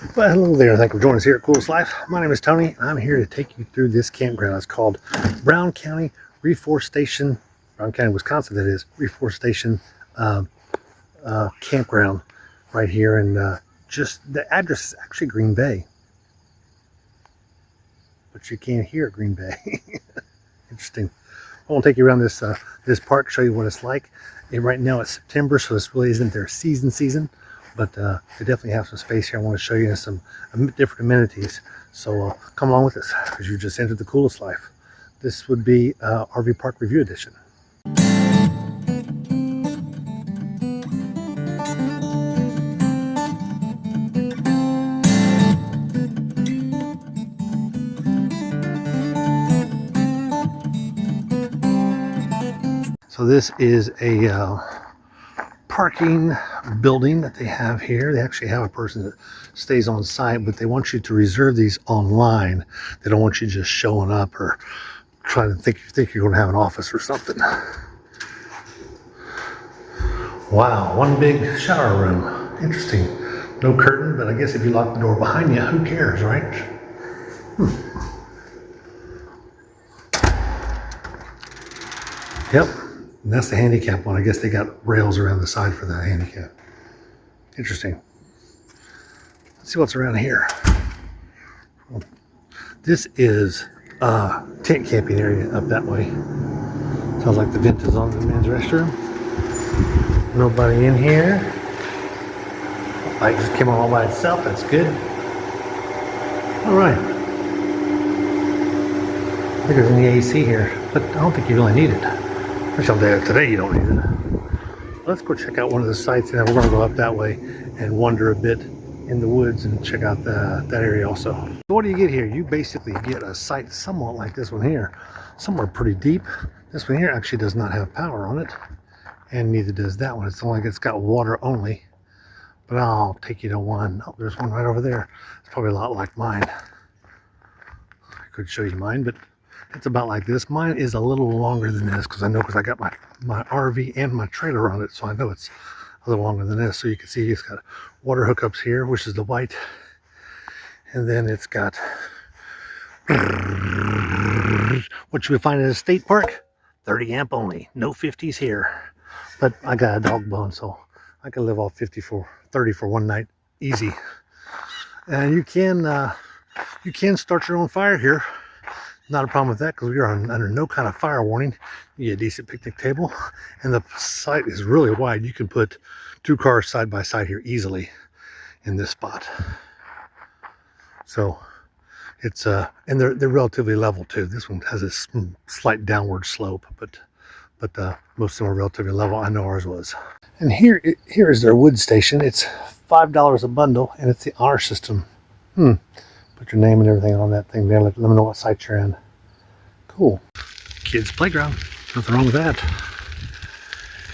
Well, hello there. Thank you for joining us here at Coolest Life. My name is Tony. I'm here to take you through this campground. It's called Brown County Reforestation, Brown County, Wisconsin, that is, Reforestation Campground right here. And just the address is actually Green Bay. But you can't hear Green Bay. Interesting. I want to take you around this this park, show you what it's like. And right now it's September, so this really isn't their season. But they definitely have some space here. I want to show you some different amenities. So come along with us, because you just entered the Coolest Life. This would be RV Park Review Edition. So this is a parking building that they have here. They actually have a person that stays on site, but they want you to reserve these online. They don't want you just showing up or trying to think you're going to have an office or something. Wow, one big shower room. Interesting. No curtain, but I guess if you lock the door behind you, who cares, right? Yep. And that's the handicap one. I guess they got rails around the side for the handicap. Interesting. Let's see what's around here. This is a tent camping area up that way. Sounds like the vent is on the men's restroom. Nobody in here. Light just came on all by itself. That's good. All right. I think there's any AC here, but I don't think you really need it. Today you don't need it. Let's go check out one of the sites, and we're going to go up that way and wander a bit in the woods and check out that area also. So what do you get here? You basically get a site somewhat like this one here, somewhere pretty deep. This one here actually does not have power on it, and neither does that one. It's got water only. But I'll take you to one. Oh, there's one right over there. It's probably a lot like mine. I could show you mine, but it's about like this. Mine is a little longer than this because I got my RV and my trailer on it, so I know it's a little longer than this. So you can see it's got water hookups here, which is the white, and then it's got what you would find at a state park, 30 amp only, no 50s here. But I got a dog bone, so I can live off 30 for one night, easy. And you can start your own fire here. Not a problem with that, because we are under no kind of fire warning. You get a decent picnic table, and the site is really wide. You can put 2 cars side by side here easily in this spot. So it's and they're relatively level too. This one has a slight downward slope, but most of them are relatively level. I know ours was. And here is their wood station. It's $5 a bundle, and it's the honor system. Put your name and everything on that thing there. Let me know what site you're in. Cool. Kids playground. Nothing wrong with that.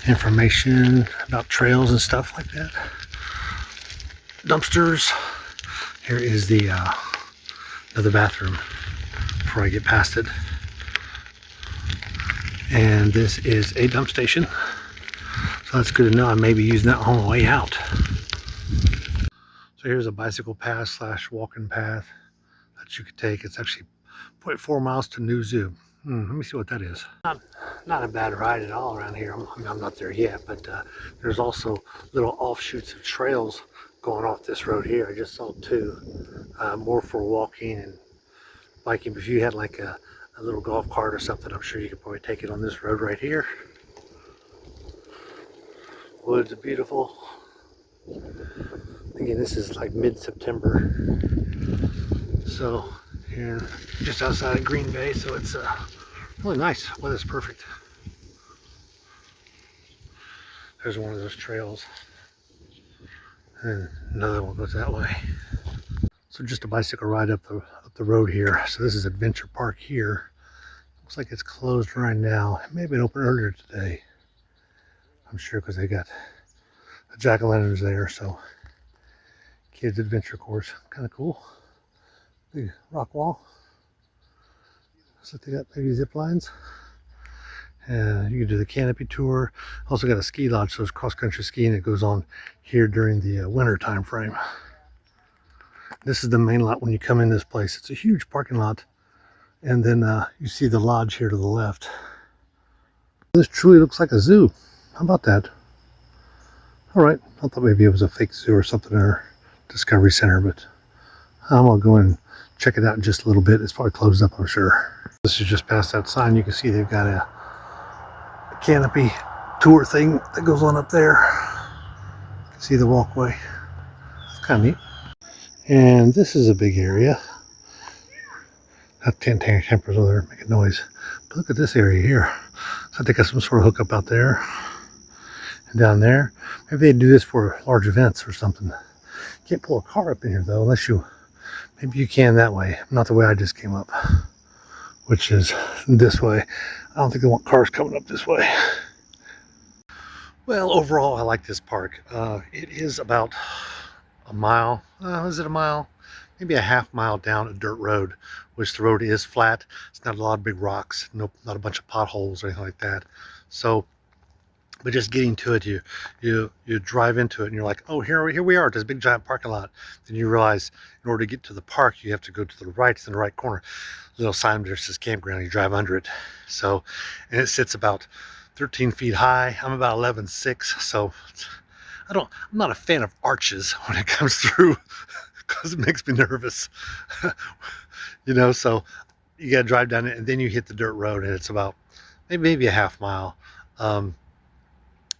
Information about trails and stuff like that. Dumpsters. Here is the another bathroom before I get past it. And this is a dump station. So that's good to know. I may be using that on the way out. So here's a bicycle path / walking path that you could take. It's actually 0.4 miles to New Zoo. Let me see what that is. Not a bad ride at all around here. I'm not there yet, but there's also little offshoots of trails going off this road here. I just saw 2, more for walking and biking. But if you had like a little golf cart or something, I'm sure you could probably take it on this road right here. Woods are beautiful. Again, this is like mid-September, so here just outside of Green Bay, so it's really nice. Weather's perfect. There's one of those trails, and another one goes that way. So just a bicycle ride up the road here. So this is Adventure Park here. Looks like it's closed right now. It may have been open earlier today, I'm sure, because they got the jack-o'-lanterns there. So kids adventure course, kind of cool. Big rock wall. Looks like they got maybe zip lines. And you can do the canopy tour. Also got a ski lodge, so it's cross-country skiing that goes on here during the winter time frame. This is the main lot when you come in this place. It's a huge parking lot. And then you see the lodge here to the left. This truly looks like a zoo. How about that? All right, I thought maybe it was a fake zoo or something, or Discovery Center, but I'm gonna go and check it out in just a little bit. It's probably closed up, I'm sure. This is just past that sign. You can see they've got a canopy tour thing that goes on up there. You can see the walkway. It's kind of neat. And this is a big area. That tent campers over there making noise. But look at this area here. So they got some sort of hookup out there and down there. Maybe they do this for large events or something. Can't pull a car up in here though, unless you, maybe you can that way. Not the way I just came up, which is this way. I don't think they want cars coming up this way. Well, overall, I like this park. It is about a mile. Is it a mile? Maybe a half mile down a dirt road, which the road is flat. It's not a lot of big rocks, nope, not a bunch of potholes or anything like that. So, but just getting to it, you drive into it and you're like, oh, here we are, this big giant parking lot. Then you realize in order to get to the park, you have to go to the right. It's in the right corner. Little sign there says Campground. You drive under it. So, and it sits about 13 feet high. I'm about 11.6. So I'm not a fan of arches when it comes through because it makes me nervous. You know, so you got to drive down it and then you hit the dirt road and it's about maybe a half mile.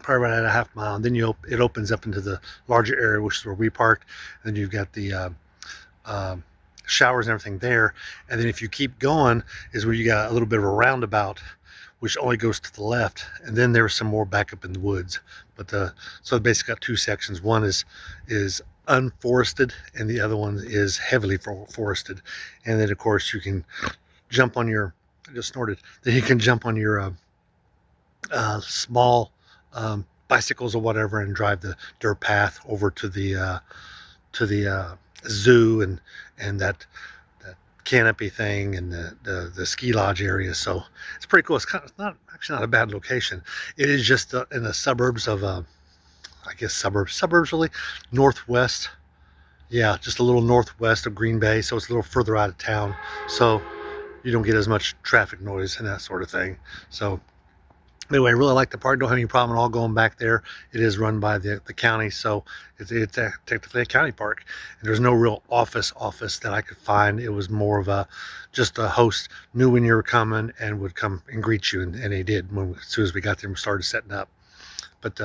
Probably right at a half mile, and then it opens up into the larger area, which is where we parked. And then you've got the showers and everything there. And then if you keep going is where you got a little bit of a roundabout, which only goes to the left. And then there's some more back up in the woods. But so it basically got two sections. One is unforested, and the other one is heavily forested. And then of course you can jump on your, I just snorted. Then you can jump on your small bicycles or whatever and drive the dirt path over to the zoo and that canopy thing and the ski lodge area. So it's pretty cool. It's not a bad location. It is just in the suburbs of I guess suburbs really northwest. Yeah, just a little northwest of Green Bay, so it's a little further out of town, so you don't get as much traffic noise and that sort of thing. So anyway, I really like the park. Don't have any problem at all going back there. It is run by the county, so it's technically a county park. And there's no real office that I could find. It was more of just a host knew when you were coming and would come and greet you, and they did as soon as we got there and started setting up. But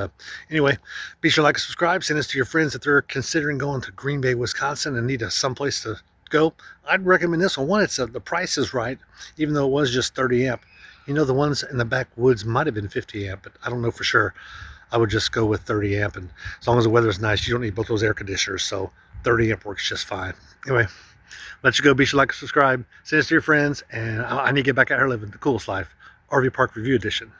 anyway, be sure to like and subscribe. Send this to your friends if they're considering going to Green Bay, Wisconsin and need someplace to go. I'd recommend this one. One, it's the price is right, even though it was just 30 amp. You know, the ones in the backwoods might have been 50 amp, but I don't know for sure. I would just go with 30 amp, and as long as the weather's nice, you don't need both those air conditioners, so 30 amp works just fine. Anyway, let you go. Be sure to like and subscribe. Send this to your friends, and I need to get back out here living the coolest life. RV Park Review Edition.